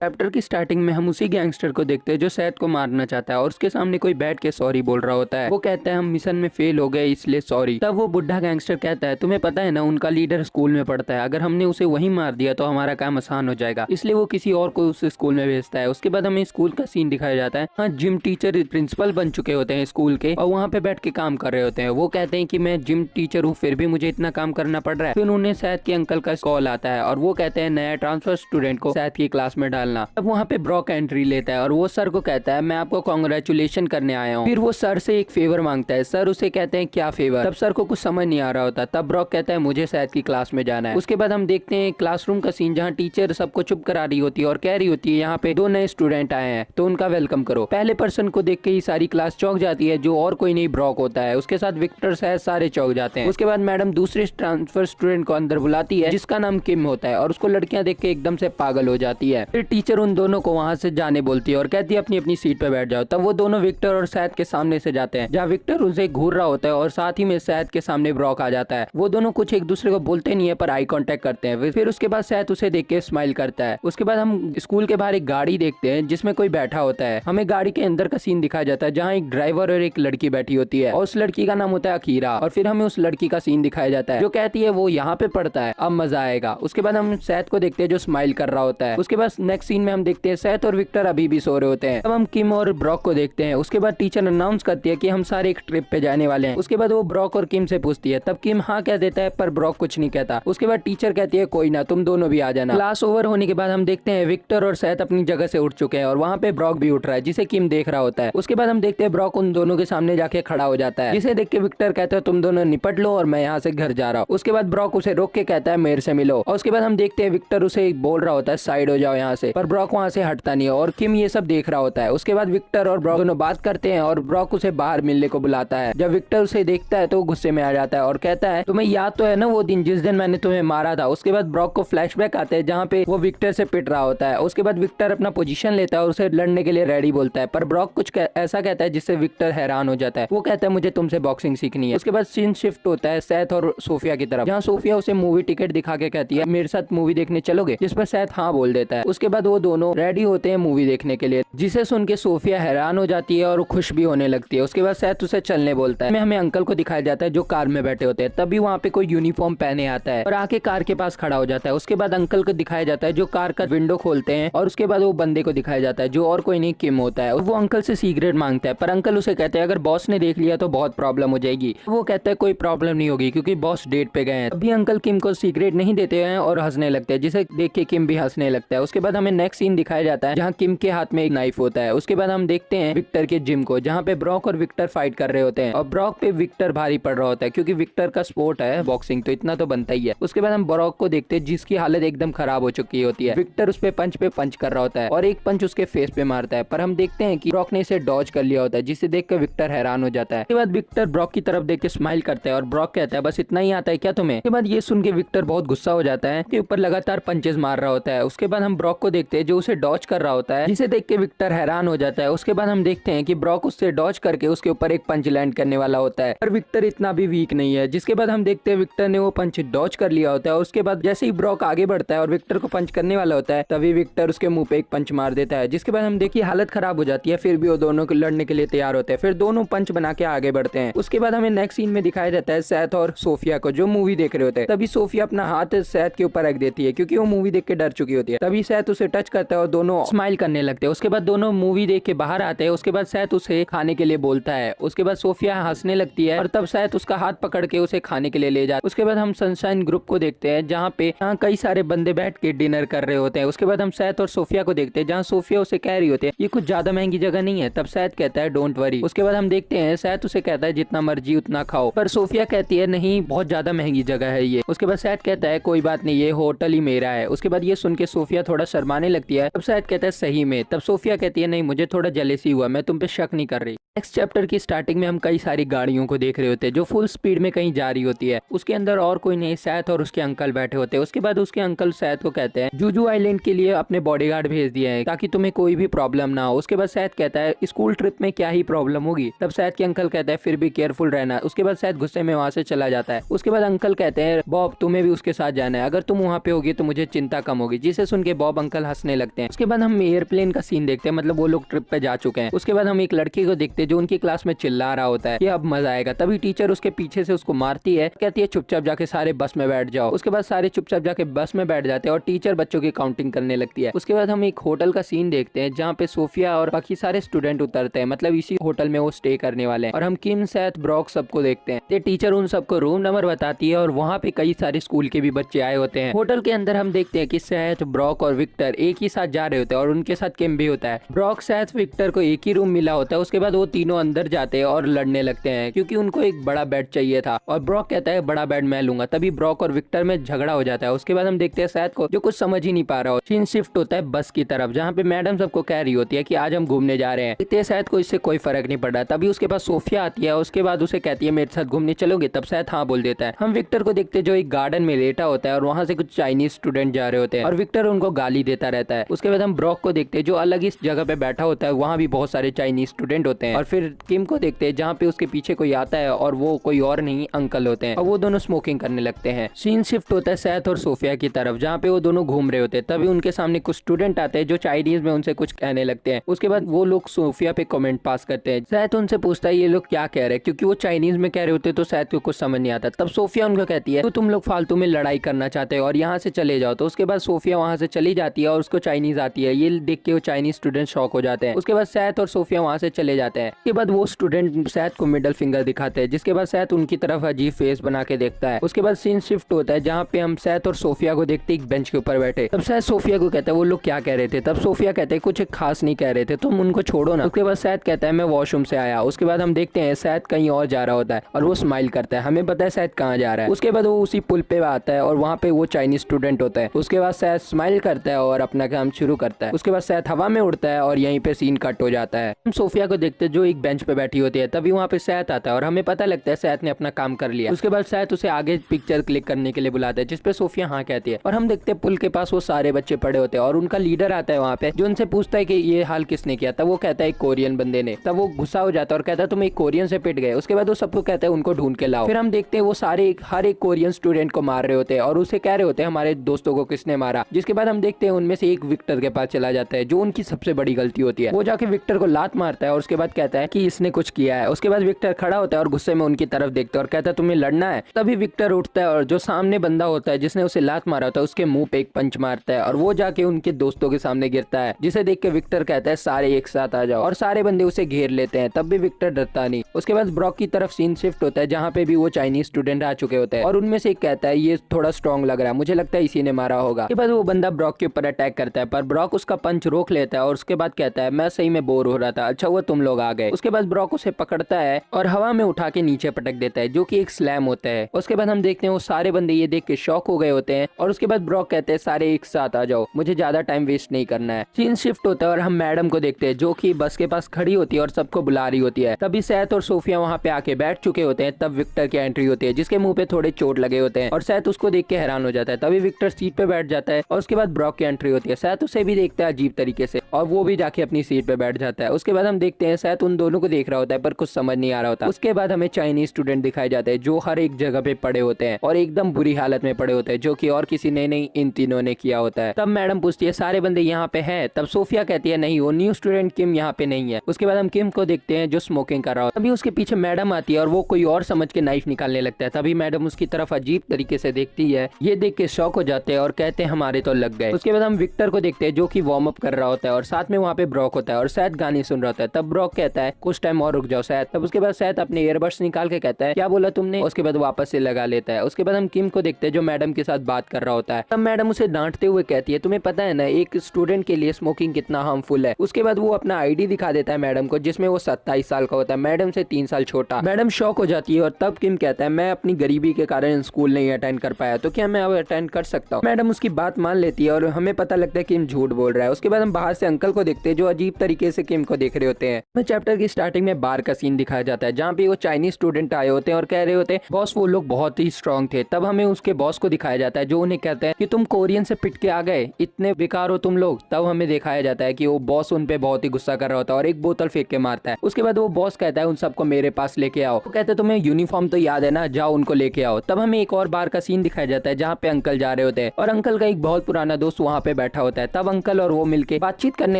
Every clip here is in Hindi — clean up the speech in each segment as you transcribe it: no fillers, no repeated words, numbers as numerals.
चैप्टर की स्टार्टिंग में हम उसी गैंगस्टर को देखते हैं जो सैद को मारना चाहता है और उसके सामने कोई बैठ के सॉरी बोल रहा होता है। वो कहता है हम मिशन में फेल हो गए इसलिए सॉरी। तब वो बुढ़ा गैंगस्टर कहता है तुम्हें पता है ना उनका लीडर स्कूल में पढ़ता है, अगर हमने उसे वहीं मार दिया तो हमारा काम आसान हो जाएगा, इसलिए वो किसी और को उस स्कूल में भेजता है। उसके बाद हमें स्कूल का सीन दिखाया जाता है। हाँ, जिम टीचर प्रिंसिपल बन चुके होते हैं स्कूल के और वहाँ पे बैठ के काम कर रहे होते हैं। वो कहते हैं कि मैं जिम टीचर हूँ फिर भी मुझे इतना काम करना पड़ रहा है। फिर उन्हें सैद के अंकल का कॉल आता है और वो कहते हैं नया ट्रांसफर स्टूडेंट को सैद की क्लास में डालना। तब वहाँ पे ब्रॉक एंट्री लेता है और वो सर को कहता है मैं आपको कांग्रेचुलेशन करने आया हूँ। फिर वो सर से एक फेवर मांगता है। सर उसे कहते हैं क्या फेवर। तब सर को कुछ समझ नहीं आ रहा होता। तब ब्रॉक कहता है मुझे सैद की क्लास में जाना है। उसके बाद हम देखते हैं क्लासरूम का सीन जहाँ टीचर सबको चुप करा रही होती है और कह रही होती है यहाँ पे 2 नए स्टूडेंट आए हैं तो उनका वेलकम करो। पहले पर्सन को देख के ही सारी क्लास चौंक जाती है जो और कोई नहीं ब्रॉक होता है। उसके साथ विक्टर सैद सारे चौंक जाते हैं। उसके बाद मैडम दूसरे ट्रांसफर स्टूडेंट को अंदर बुलाती है जिसका नाम किम होता है और उसको लड़कियां देख के एकदम से पागल हो जाती है। फिर टीचर उन दोनों को वहां से जाने बोलती है और कहती है अपनी अपनी सीट पे बैठ जाओ। तब वो दोनों विक्टर और सैद के सामने से जाते हैं जहाँ विक्टर उनसे घूर रहा होता है और साथ ही में सैद के सामने ब्रॉक आ जाता है। वो दोनों कुछ एक दूसरे को बोलते नहीं है पर आई कांटेक्ट करते हैं। फिर उसके बाद सैद उसे देख के स्माइल करता है। उसके बाद हम स्कूल के बाहर एक गाड़ी देखते हैं जिसमें कोई बैठा होता है। हमें गाड़ी के अंदर का सीन दिखाया जाता है जहाँ एक ड्राइवर और एक लड़की बैठी होती है और उस लड़की का नाम होता है अकीरा। और फिर हमें उस लड़की का सीन दिखाया जाता है जो कहती है वो यहाँ पे पढ़ता है, अब मजा आएगा। उसके बाद हम सैद को देखते हैं जो स्माइल कर रहा होता है। उसके बाद नेक्स्ट सीन में हम देखते हैं सैद और विक्टर अभी भी सो रहे होते हैं। तब हम किम और ब्रॉक को देखते हैं। उसके बाद टीचर अनाउंस करती है कि हम सारे एक ट्रिप पे जाने वाले हैं। उसके बाद वो ब्रॉक और किम से पूछती है। तब किम हाँ कह देता है पर ब्रॉक कुछ नहीं कहता। उसके बाद टीचर कहती है कोई ना तुम दोनों भी आ जाना। क्लास ओवर होने के बाद हम देखते हैं विक्टर और सैद अपनी जगह से उठ चुके हैं और वहाँ पे ब्रॉक भी उठ रहा है जिसे किम देख रहा होता है। उसके बाद हम देखते हैं ब्रॉक उन दोनों के सामने जाके खड़ा हो जाता है जिसे देख के विक्टर कहता है तुम दोनों निपट लो और मैं यहाँ से घर जा रहा हूँ। उसके बाद ब्रॉक उसे रोक के कहता है मेरे से मिलो और उसके बाद हम देखते हैं विक्टर उसे बोल रहा होता है साइड हो जाओ यहाँ से, पर ब्रॉक वहाँ से हटता नहीं है और किम ये सब देख रहा होता है। उसके बाद विक्टर और ब्रॉक दोनों बात करते हैं और ब्रॉक उसे बाहर मिलने को बुलाता है। जब विक्टर उसे देखता है तो वो गुस्से में आ जाता है और कहता है तुम्हें याद तो है ना वो दिन जिस दिन मैंने तुम्हें मारा था। उसके बाद ब्रॉक को फ्लैशबैक आते हैं जहाँ पे वो विक्टर से पिट रहा होता है। उसके बाद विक्टर अपना पोजीशन लेता है और उसे लड़ने के लिए रेडी बोलता है पर ब्रॉक कुछ ऐसा कहता है जिससे विक्टर हैरान हो जाता है। वो कहता है मुझे तुमसे बॉक्सिंग सीखनी है। उसके बाद सीन शिफ्ट होता है सैद और सोफिया की तरफ जहाँ सोफिया उसे मूवी टिकट दिखा के कहती है मेरे साथ मूवी देखने चलोगे, जिस पर सैद हाँ बोल देता है। उसके बाद वो दोनों रेडी होते हैं मूवी देखने के लिए जिसे सुन के सोफिया हैरान हो जाती है और खुश भी होने लगती है। उसके बाद सैद उसे चलने बोलता है। हमें अंकल को दिखाया जाता है जो कार में बैठे होते हैं। तभी वहाँ पे कोई यूनिफॉर्म पहने आता है और आके कार के पास खड़ा हो जाता है। उसके बाद अंकल को दिखाया जाता है जो कार का विंडो खोलते हैं और उसके बाद वो बंदे को दिखाया जाता है जो और कोई नहीं किम होता है। वो अंकल से सिगरेट मांगता है पर अंकल उसे कहते हैं अगर बॉस ने देख लिया तो बहुत प्रॉब्लम हो जाएगी। वो कहता है कोई प्रॉब्लम नहीं होगी क्योंकि बॉस डेट पे गए हैं। अभी अंकल किम को सिगरेट नहीं देते हैं और हंसने लगते हैं जिसे देख के किम भी हंसने लगता है। उसके बाद हमें नेक्स्ट सीन दिखाया जाता है जहाँ किम के हाथ में एक नाइफ होता है। उसके बाद हम देखते हैं विक्टर के जिम को जहाँ पे ब्रॉक और विक्टर फाइट कर रहे होते हैं और ब्रॉक पे विक्टर भारी पड़ रहा होता है क्योंकि विक्टर का स्पोर्ट है बॉक्सिंग तो इतना तो बनता ही है। उसके बाद हम ब्रॉक को देखते हैं जिसकी हालत एकदम खराब हो चुकी होती है। विक्टर उस पे पंच कर रहा होता है और एक पंच उसके फेस पे मारता है पर हम देखते हैं कि ब्रॉक ने इसे डॉज कर लिया होता है जिसे देख कर विक्टर हैरान हो जाता है। उसके बाद विक्टर ब्रॉक की तरफ देख के स्माइल करता है और ब्रॉक कहता है बस इतना ही आता है क्या तुम्हें। उसके बाद ये सुन के विक्टर बहुत गुस्सा हो जाता है कि ऊपर लगातार पंचेस मार रहा होता है। उसके बाद हम ब्रॉक को देखते हैं जो उसे डॉज कर रहा होता है जिसे देख के विक्टर हैरान हो जाता है। उसके बाद हम देखते हैं कि ब्रॉक उससे डॉज करके उसके ऊपर एक पंच लैंड करने वाला होता है पर विक्टर इतना भी वीक नहीं है। जिसके बाद हम देखते हैं विक्टर ने वो पंच डॉज कर लिया होता है। उसके बाद जैसे ही ब्रॉक आगे बढ़ता है और विक्टर को पंच करने वाला होता है तभी विक्टर उसके मुंह पे एक पंच मार देता है जिसके बाद हम देखिए हालत खराब हो जाती है। फिर भी वो दोनों को लड़ने के लिए तैयार होते हैं। फिर दोनों पंच बना के आगे बढ़ते हैं। उसके बाद हमें नेक्स्ट सीन में दिखाया जाता है सैद और सोफिया को जो मूवी देख रहे होते हैं। तभी सोफिया अपना हाथ सैद के ऊपर रख देती है क्योंकि वो मूवी देख के डर चुकी होती है। तभी सैद उसे टच करता है और दोनों स्माइल करने लगते हैं। उसके बाद दोनों मूवी देख के बाहर आते हैं। उसके बाद सैद उसे खाने के लिए बोलता है। उसके बाद सोफिया हंसने लगती है और तब सैद उसका हाथ पकड़ के उसे खाने के लिए ले जाता है। उसके बाद हम सनशाइन ग्रुप को देखते हैं जहाँ पे कई सारे बंदे बैठ के डिनर कर रहे होते हैं। उसके बाद हम सैद और सोफिया को देखते हैं जहाँ सोफिया उसे कह रही होती है ये कुछ ज्यादा महंगी जगह नहीं है। तब सैद कहता है डोंट वरी। उसके बाद हम देखते हैं सैद उसे कहता है जितना मर्जी उतना खाओ पर सोफिया कहती है नहीं बहुत ज्यादा महंगी जगह है ये। उसके बाद सैद कहता है कोई बात नहीं ये होटल ही मेरा है। उसके बाद ये सुन के सोफिया थोड़ा शर्माने लगती है। तब सैद कहता है सही में। तब सोफिया कहती है नहीं मुझे थोड़ा जेलेसी हुआ, मैं तुम पे शक नहीं कर रही। नेक्स्ट चैप्टर की स्टार्टिंग में हम कई सारी गाड़ियों को देख रहे होते हैं जो फुल स्पीड में कहीं जा रही होती है। उसके अंदर और कोई नहीं, सैथ और उसके अंकल बैठे होते हैं। उसके बाद उसके अंकल सैथ को कहते हैं जूजू आइलैंड के लिए अपने बॉडीगार्ड भेज दिए हैं ताकि तुम्हें कोई भी प्रॉब्लम ना हो। उसके बाद सैथ कहता है स्कूल ट्रिप में क्या ही प्रॉब्लम होगी। तब सैथ के अंकल कहते हैं फिर भी केयरफुल रहना। उसके बाद सैथ गुस्से में वहां से चला जाता है। उसके बाद अंकल कहते हैं बॉब तुम्हें भी उसके साथ जाना है, अगर तुम वहाँ पे होगी तो मुझे चिंता कम होगी। जिसे सुन के बॉब अंकल हंसने लगते हैं। उसके बाद हम एयरप्लेन का सीन देखते हैं, मतलब वो लोग ट्रिप पे जा चुके हैं। उसके बाद हम एक लड़की को देखते हैं जो उनकी क्लास में चिल्ला रहा होता है कि अब मजा आएगा। तभी टीचर उसके पीछे से उसको मारती है, कहती है चुपचाप जाके सारे बस में बैठ जाओ। उसके बाद सारे चुपचाप जाके बस में बैठ जाते हैं और टीचर बच्चों की काउंटिंग करने लगती है। उसके बाद हम एक होटल का सीन देखते हैं जहाँ पे सोफिया और बाकी सारे स्टूडेंट उतरते हैं, मतलब इसी होटल में वो स्टे करने वाले हैं। और हम किम, सैथ, ब्रॉक सबको देखते हैं। टीचर उन सबको रूम नंबर बताती है और वहाँ पे कई सारे स्कूल के भी बच्चे आए होते हैं। होटल के अंदर हम देखते हैं कि सैथ, ब्रॉक और विक्टर एक ही साथ जा रहे होते हैं और उनके साथ किम भी होता है। ब्रॉक, सैथ, विक्टर को एक ही रूम मिला होता है। उसके बाद वो तीनों अंदर जाते हैं और लड़ने लगते हैं क्योंकि उनको एक बड़ा बेड चाहिए था और ब्रॉक कहता है बड़ा बेड मैं लूंगा। तभी ब्रॉक और विक्टर में झगड़ा हो जाता है। उसके बाद हम देखते हैं सैथ को जो कुछ समझ ही नहीं पा रहा हो। सीन शिफ्ट होता है बस की तरफ जहाँ पे मैडम सबको कह रही होती है कि आज हम घूमने जा रहे हैं। देखते हैं सैथ को इससे कोई फर्क नहीं पड़ रहा। तभी उसके पास सोफिया आती है। उसके बाद उसे कहती है मेरे साथ घूमने चलोगे? तब सैथ हाँ बोल देता है। हम विक्टर को देखते हैं जो एक गार्डन में लेटा होता है और वहाँ से कुछ चाइनीज स्टूडेंट जा रहे होते हैं और विक्टर उनको गाली देता रहता है। उसके बाद हम ब्रॉक को देखते हैं जो अलग इस जगह पे बैठा होता है, वहाँ भी बहुत सारे चाइनीज स्टूडेंट होते हैं। और फिर किम को देखते हैं जहाँ पे उसके पीछे कोई आता है और वो कोई और नहीं अंकल होते हैं और वो दोनों स्मोकिंग करने लगते हैं। सीन शिफ्ट होता है सैथ और सोफिया की तरफ जहाँ पे वो दोनों घूम रहे होते हैं। तभी उनके सामने कुछ स्टूडेंट आते हैं जो चाइनीज में उनसे कुछ कहने लगते हैं। उसके बाद वो लोग सोफिया पे कमेंट पास करते हैं। सैथ उनसे पूछता है ये लोग क्या कह रहे हैं, क्योंकि वो चाइनीज में कह रहे होते तो सैथ को कुछ समझ नहीं आता। तब सोफिया उनको कहती है तो तुम लोग फालतू में लड़ाई करना चाहते हो और यहाँ से चले जाओ। तो उसके बाद सोफिया वहाँ से चली जाती है और उसको चाइनीज आती है। ये देख के वो चाइनीज स्टूडेंट शॉक हो जाते हैं। उसके बाद सैथ और सोफिया वहाँ से चले जाते हैं। उसके बाद वो स्टूडेंट सैथ को मिडल फिंगर दिखाते हैं, जिसके बाद सैथ उनकी तरफ अजीब फेस बना के देखता है। उसके बाद सीन शिफ्ट होता है जहाँ पे हम सैथ और सोफिया को देखते एक बेंच के ऊपर बैठे। तब सैथ सोफिया को कहता है वो लोग क्या कह रहे थे? तब सोफिया कहते हैं कुछ खास नहीं कह रहे थे, तुम उनको छोड़ो ना। उसके बाद सैथ कहता है मैं वॉशरूम से आया। उसके बाद हम देखते हैं सैथ कहीं और जा रहा होता है और वो स्माइल करता है, हमें पता है सैथ कहाँ जा रहा है। उसके बाद वो उसी पुल पे आता है और वहाँ पे वो चाइनीज स्टूडेंट होता है। उसके बाद सैथ स्माइल करता है और अपना काम शुरू करता है। उसके बाद सैथ हवा में उड़ता है और यहीं पे सीन कट हो जाता है। हम सोफिया को देखते हैं जो एक बेंच पे बैठी होती है। तभी वहाँ पे सैथ आता है और हमें पता लगता है सैथ ने अपना काम कर लिया। उसके बाद सैथ उसे आगे पिक्चर क्लिक करने के लिए बुलाता है जिसपे सोफिया हाँ कहती है और हम देखते हैं पुल के पास वो सारे बच्चे पड़े होते हैं और उनका लीडर आता है वहाँ पे जो उनसे पूछता है कि ये हाल किसने किया। तब वो कहता है एक कोरियन बंदे ने। तब वो गुस्सा हो जाता है और कहता है तुम एक कोरियन से पिट गए। उसके बाद वो सबको कहता है उनको ढूंढ के लाओ। फिर हम देखते हैं वो सारे हर एक कोरियन स्टूडेंट को मार रहे होते हैं और उसे कह रहे होते हैं हमारे दोस्तों को किसने मारा। जिसके बाद हम देखते हैं उनमें से एक विक्टर के पास चला जाता है जो उनकी सबसे बड़ी गलती होती है। वो जाके विक्टर को लात मारता है और उसके बाद कहता है कि इसने कुछ किया है। उसके बाद विक्टर खड़ा होता है और गुस्से में उनकी तरफ देखता है और कहता है तुम्हें लड़ना है। तभी विक्टर उठता है और जो सामने बंदा होता है जिसने उसे लात मारा होता है उसके मुंह पे एक पंच मारता है और वो जाके उनके दोस्तों के सामने गिरता है, जिसे देख के विक्टर कहता है सारे एक साथ आ जाओ और सारे बंदे उसे घेर लेते हैं। तब भी विक्टर डरता नहीं। उसके बाद ब्रॉक की तरफ सीन शिफ्ट होता है जहाँ पे भी वो चाइनीज स्टूडेंट आ चुके होते हैं और उनमें से एक कहता है ये थोड़ा स्ट्रॉन्ग लग रहा है, मुझे लगता है इसी ने मारा होगा। उसके बाद वो बंदा ब्रॉक के ऊपर अटैक करता है पर ब्रॉक उसका पंच रोक लेता है और उसके बाद कहता है मैं सही में बोर हो रहा था, अच्छा हुआ तुम लोग आ गए। उसके बाद ब्रॉक उसे पकड़ता है और हवा में उठा के नीचे पटक देता है जो कि एक स्लैम होता है। उसके बाद हम देखते हैं वो सारे बंदे ये देख के शॉक हो गए होते हैं और उसके बाद ब्रॉक कहते हैं सारे एक साथ आ जाओ, मुझे ज्यादा टाइम वेस्ट नहीं करना है। सीन शिफ्ट होता है और हम मैडम को देखते हैं जो कि बस के पास खड़ी होती है और सबको बुला रही होती है। तभी सैथ और सोफिया वहाँ पे आके बैठ चुके होते हैं। तब विक्टर की एंट्री होती है जिसके मुंह पे थोड़े चोट लगे होते हैं और सैथ उसको देख के हैरान हो जाता है। तभी विक्टर सीट पे बैठ जाता है और उसके बाद ब्रॉक की एंट्री होती है। सैथ उसे भी देखता है अजीब तरीके से और वो भी जाके अपनी सीट पे बैठ जाता है। उसके बाद हम देखते हैं सैथ उन दोनों को देख रहा होता है पर कुछ समझ नहीं आ रहा होता। उसके बाद हमें चाइनीज स्टूडेंट दिखाए जाते हैं जो हर एक जगह पे पड़े होते हैं और एकदम बुरी हालत में पड़े होते हैं जो कि और किसी ने नहीं इन तीनों ने किया होता है। तब मैडम पूछती है सारे बंदे यहाँ पे हैं? तब सोफिया कहती है नहीं वो न्यू स्टूडेंट किम यहाँ पे नहीं है। उसके बाद हम किम को देखते हैं जो स्मोकिंग कर रहा होता है। तभी उसके पीछे मैडम आती है और वो कोई और समझ के नाइफ निकालने लगता है। तभी मैडम उसकी तरफ अजीब तरीके से देखती है, ये देख के शॉक हो जाते हैं और कहते हैं हमारे तो लग गए। उसके बाद हम विक्टर को देखते हैं जो कि वार्म अप कर रहा होता है और साथ में वहाँ पे ब्रॉक होता है और सैथ गाने सुन रहा होता है। तब ब्रॉक कहता है कुछ टाइम और रुक जाओ सैथ। तब उसके बाद सैथ अपने ईयरबड्स निकाल के कहता है क्या बोला तुमने? उसके बाद वापस से लगा लेता है। उसके बाद हम किम को देखते हैं जो मैडम के साथ बात कर रहा होता है। तब मैडम उसे डांटते हुए कहती है तुम्हें पता है ना एक स्टूडेंट के लिए स्मोकिंग कितना हार्मफुल है। उसके बाद वो अपना आईडी दिखा देता है मैडम को जिसमें वो 27 साल का होता है, मैडम से 3 साल छोटा। मैडम शॉक हो जाती है और तब किम कहता है मैं अपनी गरीबी के कारण स्कूल नहीं अटेंड कर पाया तो क्या मैं अब अटेंड कर सकता हूँ? मैडम उसकी बात मान लेती है और हमें पता लगता है कि किम झूठ बोल रहा है। उसके बाद हम बाहर से अंकल को देखते हैं जो अजीब तरीके से किम को देख रहे होते हैं। चैप्टर की स्टार्टिंग में बार का सीन दिखाया जाता है जहाँ पे वो चाइनीज स्टूडेंट आए होते हैं और कह रहे होते हैं बॉस वो लोग बहुत ही स्ट्रांग थे। तब हमें उसके बॉस को दिखाया जाता है जो उन्हें कहता है कि तुम कोरियन से पिट के आ गए, इतने बेकार हो तुम लोग। तब हमें दिखाया जाता है कि वो बॉस उन पे बहुत ही गुस्सा कर रहा होता है और एक बोतल फेंक के मारता है। उसके बाद वो बॉस कहता है उन सबको मेरे पास लेके आओ। वो कहते हैं तुम्हें यूनिफॉर्म तो याद है ना, जाओ उनको लेके आओ। तब हमें एक और बार का सीन दिखाया जाता है जहाँ पे अंकल जा रहे होते हैं और अंकल का एक बहुत पुराना दोस्त वहाँ पे बैठा होता है। तब अंकल और वो मिलके बातचीत करने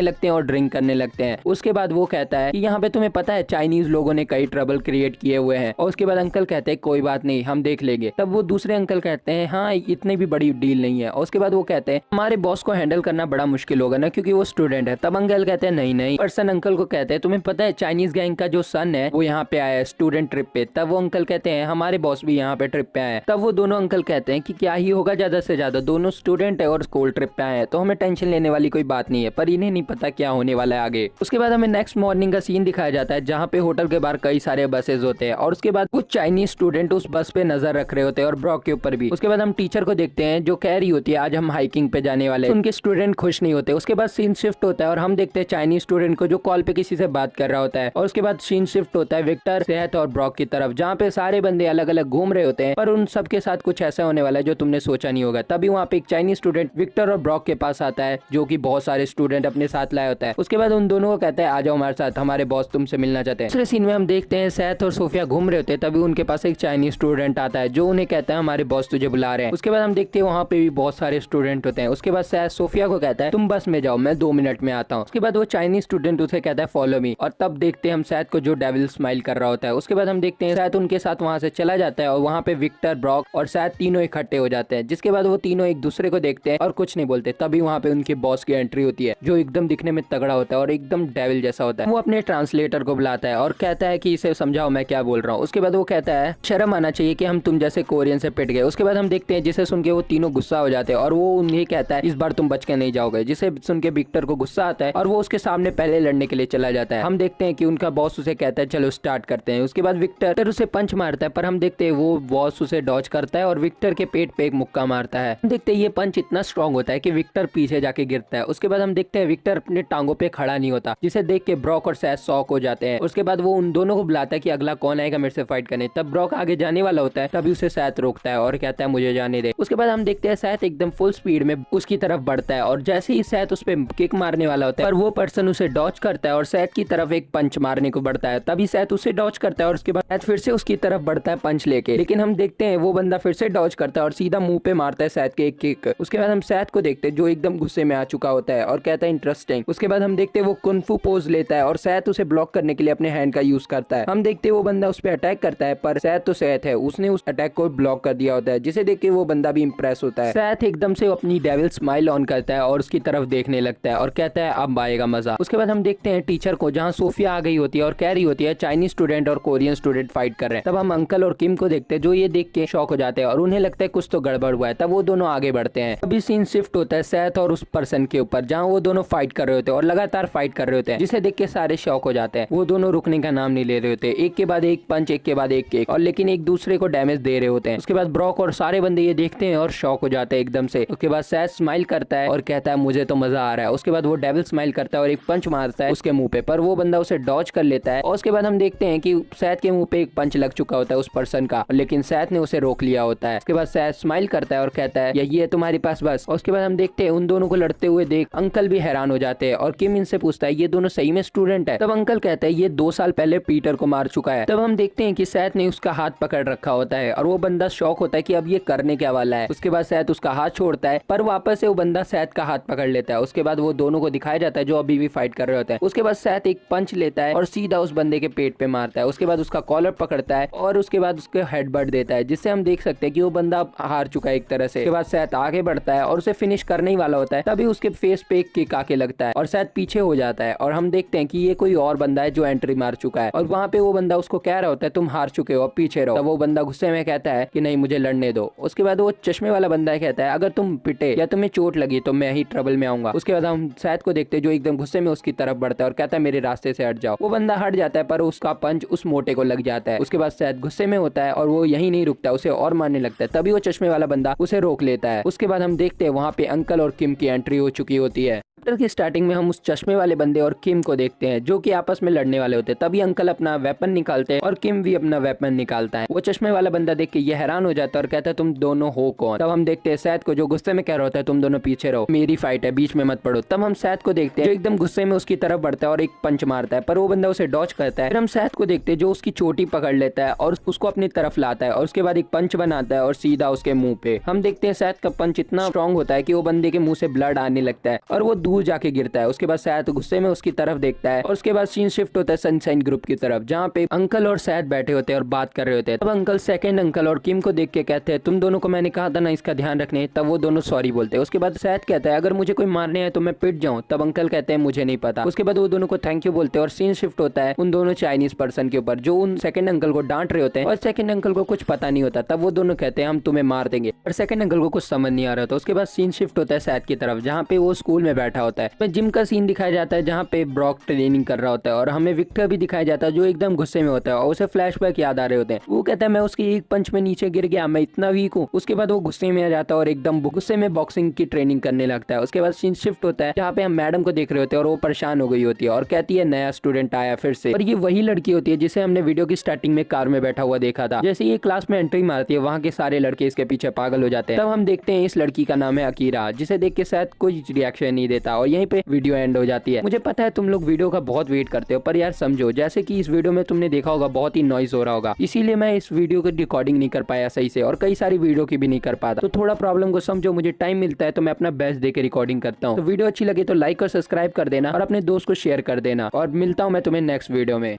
लगते हैं और ड्रिंक करने लगते हैं। उसके बाद वो कहता है कि यहाँ पे तुम्हें पता है चाइनीज लोगों ने कई ट्रबल क्रिएट किए हुए हैं। और उसके बाद अंकल कहते हैं कोई बात नहीं, हम देख लेंगे। तब वो दूसरे अंकल कहते हैं हाँ इतनी भी बड़ी डील नहीं है। और उसके बाद वो कहते हैं हमारे बॉस को हैंडल करना बड़ा मुश्किल होगा ना क्योंकि वो स्टूडेंट है। तब अंकल कहते हैं नहीं नहीं। पर्सन अंकल को कहते हैं तुम्हें पता है चाइनीज गैंग का जो सन है वो यहाँ पे आया है स्टूडेंट ट्रिप पे। तब वो अंकल कहते हैं हमारे बॉस भी यहाँ पे ट्रिप पे आए हैं। तब वो दोनों अंकल कहते हैं कि क्या ही होगा, ज्यादा से ज्यादा दोनों स्टूडेंट है और स्कूल ट्रिप पे आए हैं तो हमें टेंशन लेने वाली कोई बात नहीं है, पर इन्हें नहीं पता क्या होने वाला है आगे। उसके बाद हमें नेक्स्ट मॉर्निंग का सीन दिखाया जाता है जहाँ पे होटल के बाहर कई सारे बसेज होते हैं और उसके बाद कुछ चाइनीज स्टूडेंट उस बस पे नजर रख रहे होते हैं और ब्रॉक के ऊपर भी। उसके बाद हम टीचर को देखते हैं जो कह रही होती है आज हम हाइकिंग पे जाने वाले हैं। उनके स्टूडेंट खुश नहीं होते। उसके बाद सीन शिफ्ट होता है और हम देखते हैं चाइनीज स्टूडेंट को जो कॉल पे किसी से बात कर रहा होता है। और उसके बाद सीन शिफ्ट होता है विक्टर, सेहत और ब्रॉक की तरफ जहाँ पे सारे बंदे अलग अलग घूम रहे होते हैं पर उन सब के साथ कुछ ऐसा होने वाला है जो तुमने सोचा नहीं होगा। तभी वहाँ पे एक चाइनीज स्टूडेंट विक्टर और ब्रॉक के पास आता है जो कि बहुत सारे स्टूडेंट अपने साथ लाया होता है। उसके बाद उन दोनों को कहता है आ जाओ हमारे साथ, हमारे बॉस तुमसे मिलना चाहते हैं। दूसरे सीन में हम देखते हैं सेहत और सोफिया घूम रहे होते हैं। तभी उनके पास एक चाइनीज स्टूडेंट आता है जो उन्हें कहता है हमारे बॉस तुझे बुला रहे हैं। उसके बाद हम देखते हैं वहाँ पे भी बहुत सारे स्टूडेंट होते हैं। उसके बाद सेहत सोफिया को कहता है तुम बस में जाओ, मैं 2 मिनट में आता हूँ। उसके बाद वो चाइनीज स्टूडेंट उसे कहता है फॉलो मी। और तब देखते हैं हम सेहत को जो डेविल स्माइल कर रहा होता है। उसके बाद हम देखते हैं सेहत उनके साथ वहाँ से चला जाता है और वहाँ पे विक्टर, ब्रॉक और सेहत तीनों इकट्ठे हो जाते हैं। जिसके बाद वो तीनों एक दूसरे को देखते हैं और कुछ नहीं बोलते। तभी वहाँ पे उनके बॉस की एंट्री होती है जो एकदम दिखने में तगड़ा होता है और एकदम डेविल जैसा होता है। वो अपने ट्रांसलेटर को बुलाता है और कहता है कि इसे समझाओ मैं क्या बोल रहा हूँ। उसके बाद वो कहता है शर्म आना चाहिए कि हम तुम जैसे कोरियन से पिट गए। उसके बाद हम देखते हैं जिसे सुन के वो तीनों गुस्सा हो जाते हैं और वो उन्हें कहता है इस बार तुम बच के नहीं जाओगे। जिसे सुन के विक्टर को गुस्सा आता है और वो उसके सामने पहले लड़ने के लिए चला जाता है। हम देखते हैं कि उनका बॉस उसे कहता है चलो स्टार्ट करते हैं। उसके बाद विक्टर उसे पंच मारता है पर हम देखते हैं वो बॉस उसे डॉज करता है और विक्टर के पेट पे एक मुक्का मारता है। हम देखते हैं ये पंच इतना स्ट्रॉन्ग होता है कि विक्टर पीछे जाके गिरता है। उसके बाद हम देखते हैं विक्टर अपने टांगों पे खड़ा नहीं होता जिसे देख के ब्रॉक और सैस शॉक हो जाते हैं। उसके बाद वो उन दोनों को बुलाता है कि अगला कौन आएगा मेरे से फाइट करने। तब ब्रॉक आगे जाने वाला होता है तभी उसे सैत रोकता है और कहता है मुझे जाने दे। उसके बाद हम देखते हैं सैत एकदम फुल स्पीड में उसकी तरफ बढ़ता है और जैसे ही सैत उस पे किक मारने वाला होता है पर वो पर्सन उसे डॉज करता है और सैत की तरफ एक पंच मारने को बढ़ता है। तभी सैत उसे डॉज करता है और उसके बाद सैत फिर से उसकी तरफ बढ़ता है पंच लेके। लेकिन हम देखते हैं वो बंदा फिर से डॉज करता है और सीधा मुंह पे मारता है सैत के एक किक। उसके बाद हम सैत को देखते हैं जो एकदम गुस्से में आ चुका होता है और कहता है इंटरेस्टिंग। उसके बाद हम देखते हैं वो कुंफू पोज लेता है और सैत उसे ब्लॉक करने के लिए अपने हैंड का यूज करता है। हम देखते हैं वो बंदा उस पर अटैक करता है पर सैत तो सैत है, उसने उस अटैक को ब्लॉक कर दिया होता है जिसे देख के वो बंदा भी इंप्रेस होता है। सैत एकदम से अपनी डेविल स्माइल ऑन करता है और उसकी तरफ देखने लगता है और कहता है अब आएगा मजा। उसके बाद हम देखते हैं टीचर को जहाँ सोफिया आ गई होती है और कह रही होती है चाइनीज स्टूडेंट और कोरियन स्टूडेंट फाइट कर रहे हैं। तब हम अंकल और किम को देखते हैं जो ये देख के शॉक हो जाते हैं और उन्हें लगता है कुछ तो गड़बड़ हुआ है। तब वो दोनों आगे बढ़ते हैं। अभी सीन शिफ्ट होता है सैत और उस पर्सन के ऊपर जहाँ वो दोनों फाइट कर रहे होते हैं और लगातार फाइट कर रहे होते हैं जिसे देख के सारे शॉक हो जाते हैं। वो दोनों रुकने का नाम नहीं ले रहे होते, एक के बाद एक पंच, एक के बाद एक किक, और लेकिन एक दूसरे को डैमेज दे रहे होते हैं। उसके बाद ब्रॉक और सारे बंदे ये देखते हैं और शॉक हो जाते हैं एकदम से। उसके बाद सैत स्माइल करता है और कहता है मुझे तो मजा आ रहा है। उसके बाद वो डेविल स्माइल करता है और एक पंच मारता है उसके मुंह पे पर वो बंदा उसे डॉज कर लेता है। और उसके बाद हम देखते हैं कि सैत के मुंह पे एक पंच लग चुका होता है उस पर्सन का, लेकिन सैत ने उसे रोक लिया होता है। उसके बाद सैत स्माइल करता है और कहता है यही है तुम्हारे पास बस। और उसके बाद हम देखते हैं उन दोनों को लड़ते हुए देख अंकल भी हैरान हो जाते हैं और किम इनसे पूछता है ये दोनों सही में स्टूडेंट है। तब अंकल कहता है ये 2 साल पहले पीटर को मार चुका है। तब हम देखते हैं कि सैत ने उसका हाथ पकड़ रखा होता है और वो बंदा शॉक होता है कि अब ये करने क्या वाला है। उसके बाद सैत उसका हाथ छोड़ता है पर वापस से वो बंदा सैत का हाथ पकड़ लेता है। उसके बाद वो दोनों को दिखाया जाता है जो अभी भी फाइट कर रहे होते हैं। उसके बाद सैत एक पंच लेता है और सीधा उस बंदे के पेट पे मारता है। उसके बाद उसका कॉलर पकड़ता है और उसके बाद उसके हेडबट देता है जिससे हम देख सकते हैं कि वो बंदा हार चुका है एक तरह से। उसके बाद सैत आगे बढ़ता है और उसे फिनिश करने ही वाला होता है। तभी उसके फेस पे एक किक आके लगता है और सैत पीछे हो जाता है और हम देखते हैं कि ये कोई और बंदा है जो एंट्री मार चुका है और वहाँ पे वो बंदा उसको कह रहा होता है तुम हार चुके हो, पीछे रहो। तब वो बंदा गुस्से में कहता है कि नहीं मुझे लड़ने दो। उसके बाद वो चश्मे वाला बंदा कहता है अगर तुम पिटे या तुम्हें चोट लगी तो मैं ही ट्रबल में आऊंगा। उसके बाद हम सैत को देखते हैं जो एकदम गुस्से में उसकी तरफ बढ़ता है और कहता है मेरे रास्ते से हट जाओ। वो बंदा हट जाता है पर उसका पंच उस मोटे को लग जाता है। उसके बाद सैत गुस्से में होता है और वो यही नहीं रुकता, उसे और मारने लगता है। तभी वो चश्मे वाला बंदा उसे रोक लेता है। उसके बाद हम देखते हैं वहाँ पे अंकल और किम की एंट्री हो चुकी होती है। चैप्टर की स्टार्टिंग में हम उस चश्मे वाले बंदे और किम को देखते हैं जो कि आपस में लड़ने वाले होते हैं। तभी अंकल अपना वेपन निकालते हैं और किम भी अपना वेपन निकालता है। वो चश्मे वाला बंदा देख के ये हैरान हो जाता है और कहता है तुम दोनों हो कौन। तब हम देखते हैं सैद को जो गुस्से में कह रहा होता है तुम दोनों पीछे रहो, मेरी फाइट है, बीच में मत पड़ो। तब हम सैद को देखते हैं जो एकदम गुस्से में उसकी तरफ बढ़ता है और एक पंच मारता है, पर वो बंदा उसे डॉच करता है। फिर हम सैद को देखते हैं जो उसकी चोटी पकड़ लेता है और उसको अपनी तरफ लाता है और उसके बाद एक पंच बनाता है और सीधा उसके मुंह पे। हम देखते हैं सैद का पंच इतना स्ट्रॉन्ग होता है कि वो बंदे के मुंह से ब्लड आने लगता है और वो दूर जाके गिरता है। उसके बाद सैद गुस्से में उसकी तरफ देखता है और उसके बाद सीन शिफ्ट होता है सनशाइन ग्रुप की तरफ जहाँ पे अंकल और सैद बैठे होते हैं और बात कर रहे होते हैं। तब अंकल सेकंड अंकल और किम को देख के कहते हैं तुम दोनों को मैंने कहा था ना इसका ध्यान रखने। तब वो दोनों सॉरी बोलते हैं। उसके बाद सैद कहता है अगर मुझे कोई मारने आए तो मैं पिट जाऊं। तब अंकल कहते हैं मुझे नहीं पता। उसके बाद वो दोनों को थैंक यू बोलते हैं और सीन शिफ्ट होता है उन दोनों चाइनीज पर्सन के ऊपर जो उन सेकंड अंकल को डांट रहे होते हैं और सेकंड अंकल को कुछ पता नहीं होता। तब वो दोनों कहते हैं हम तुम्हें मार देंगे, और सेकंड अंकल को कुछ समझ नहीं आ रहा था। उसके बाद सीन शिफ्ट होता है सैद की तरफ जहाँ पे वो स्कूल में बैठा होता है। जिम का सीन दिखाया जाता है जहाँ पे ब्रॉक ट्रेनिंग कर रहा होता है और हमें विक्टर भी दिखाया जाता है जो एकदम गुस्से में होता है और उसे फ्लैशबैक याद आ रहे होते हैं। वो कहता है मैं उसके एक पंच में नीचे गिर गया, मैं इतना वीक हूँ। उसके बाद वो गुस्से में आ जाता है और एकदम गुस्से में बॉक्सिंग की ट्रेनिंग करने लगता है। उसके बाद सीन शिफ्ट होता है जहाँ पे हम मैडम को देख रहे होते हैं और वो परेशान हो गई होती है और कहती है नया स्टूडेंट आया फिर से। और ये वही लड़की होती है जिसे हमने वीडियो की स्टार्टिंग में कार में बैठा हुआ देखा था। जैसे ये क्लास में एंट्री मारती है वहाँ के सारे लड़के इसके पीछे पागल हो जाते हैं। तब हम देखते हैं इस लड़की का नाम है अकीरा, जिसे देख के शायद कोई रिएक्शन नहीं देता और यहीं पे वीडियो एंड हो जाती है। मुझे पता है तुम लोग वीडियो का बहुत वेट करते हो, पर यार समझो जैसे कि इस वीडियो में तुमने देखा होगा बहुत ही नॉइज हो रहा होगा, इसीलिए मैं इस वीडियो की रिकॉर्डिंग नहीं कर पाया सही से और कई सारी वीडियो की भी नहीं कर पाता। तो थोड़ा प्रॉब्लम को समझो, मुझे टाइम मिलता है तो मैं अपना बेस्ट देके रिकॉर्डिंग करता हूँ। तो वीडियो अच्छी लगे तो लाइक और सब्सक्राइब कर देना और अपने दोस्त को शेयर कर देना और मिलता हूँ मैं तुम्हें नेक्स्ट वीडियो में।